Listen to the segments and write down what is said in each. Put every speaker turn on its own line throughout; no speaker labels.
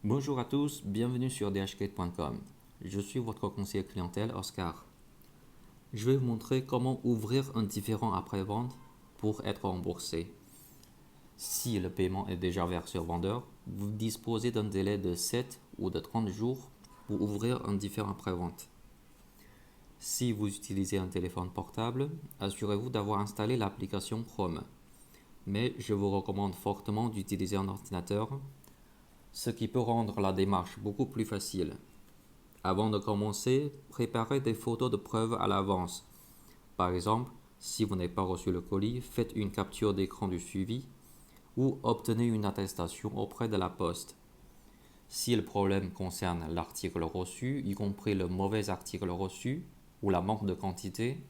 Bonjour à tous, bienvenue sur dhkate.com. Je suis votre conseiller clientèle Oscar. Je vais vous montrer comment ouvrir un différend après-vente pour être remboursé. Si le paiement est déjà versé au vendeur, vous disposez d'un délai de 7 ou de 30 jours pour ouvrir un différend après-vente. Si vous utilisez un téléphone portable, assurez-vous d'avoir installé l'application Chrome. Mais je vous recommande fortement d'utiliser un ordinateur, ce qui peut rendre la démarche beaucoup plus facile. Avant de commencer, préparez des photos de preuve à l'avance. Par exemple, si vous n'avez pas reçu le colis, faites une capture d'écran du suivi ou obtenez une attestation auprès de la poste. Si le problème concerne l'article reçu, y compris le mauvais article reçu ou la manque de quantité,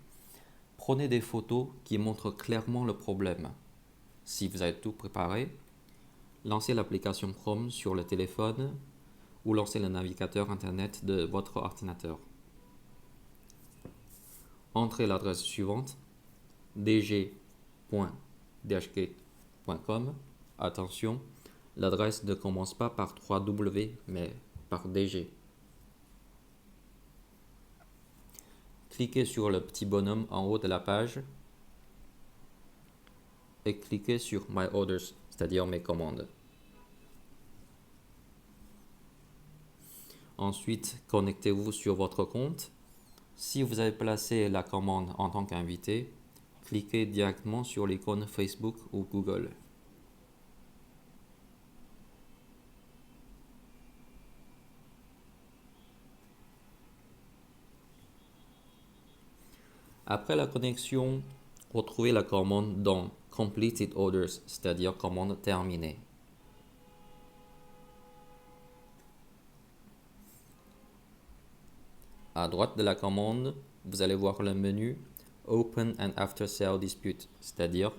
prenez des photos qui montrent clairement le problème. Si vous avez tout préparé, lancez l'application Chrome sur le téléphone ou lancez le navigateur internet de votre ordinateur. Entrez l'adresse suivante dg.dhkate.com. Attention, l'adresse ne commence pas par 3W mais par DG. Cliquez sur le petit bonhomme en haut de la page et cliquez sur My Orders, c'est-à-dire mes commandes. Ensuite, connectez-vous sur votre compte. Si vous avez placé la commande en tant qu'invité, cliquez directement sur l'icône Facebook ou Google. Après la connexion, retrouvez la commande dans Completed Orders, c'est-à-dire commande terminée. À droite de la commande, vous allez voir le menu Open and After Sale Dispute, c'est-à-dire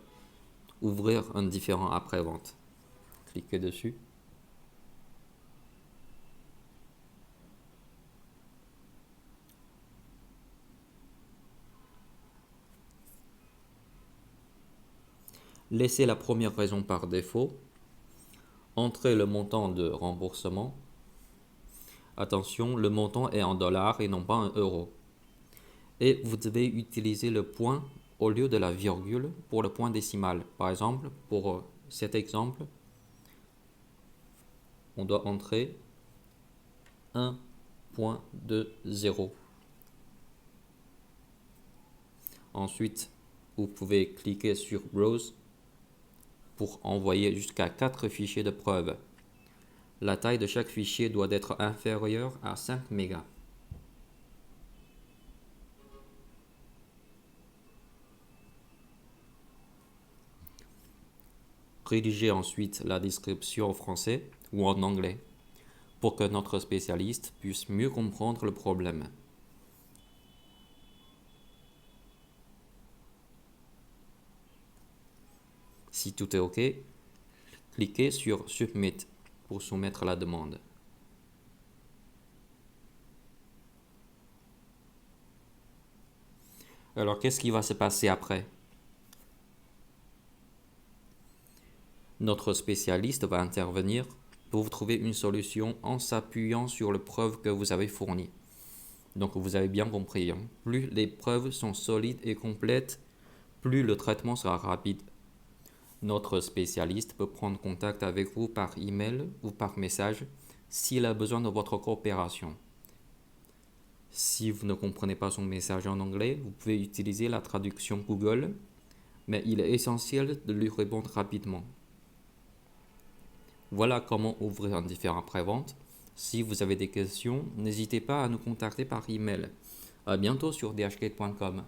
ouvrir un différend après-vente. Cliquez dessus. Laissez la première raison par défaut. Entrez le montant de remboursement. Attention, le montant est en dollars et non pas en euros. Et vous devez utiliser le point au lieu de la virgule pour le point décimal. Par exemple, pour cet exemple, on doit entrer 1.20. Ensuite, vous pouvez cliquer sur Browse pour envoyer jusqu'à 4 fichiers de preuve. La taille de chaque fichier doit être inférieure à 5 mégas. Rédigez ensuite la description en français ou en anglais pour que notre spécialiste puisse mieux comprendre le problème. Si tout est OK, cliquez sur Submit pour soumettre la demande. Alors, qu'est-ce qui va se passer après? Notre spécialiste va intervenir pour vous trouver une solution en s'appuyant sur les preuves que vous avez fournies. Donc, vous avez bien compris, hein? Plus les preuves sont solides et complètes, plus le traitement sera rapide. Notre spécialiste peut prendre contact avec vous par email ou par message s'il a besoin de votre coopération. Si vous ne comprenez pas son message en anglais, vous pouvez utiliser la traduction Google, mais il est essentiel de lui répondre rapidement. Voilà comment ouvrir un différend après-vente. Si vous avez des questions, n'hésitez pas à nous contacter par email. À bientôt sur dhkate.com.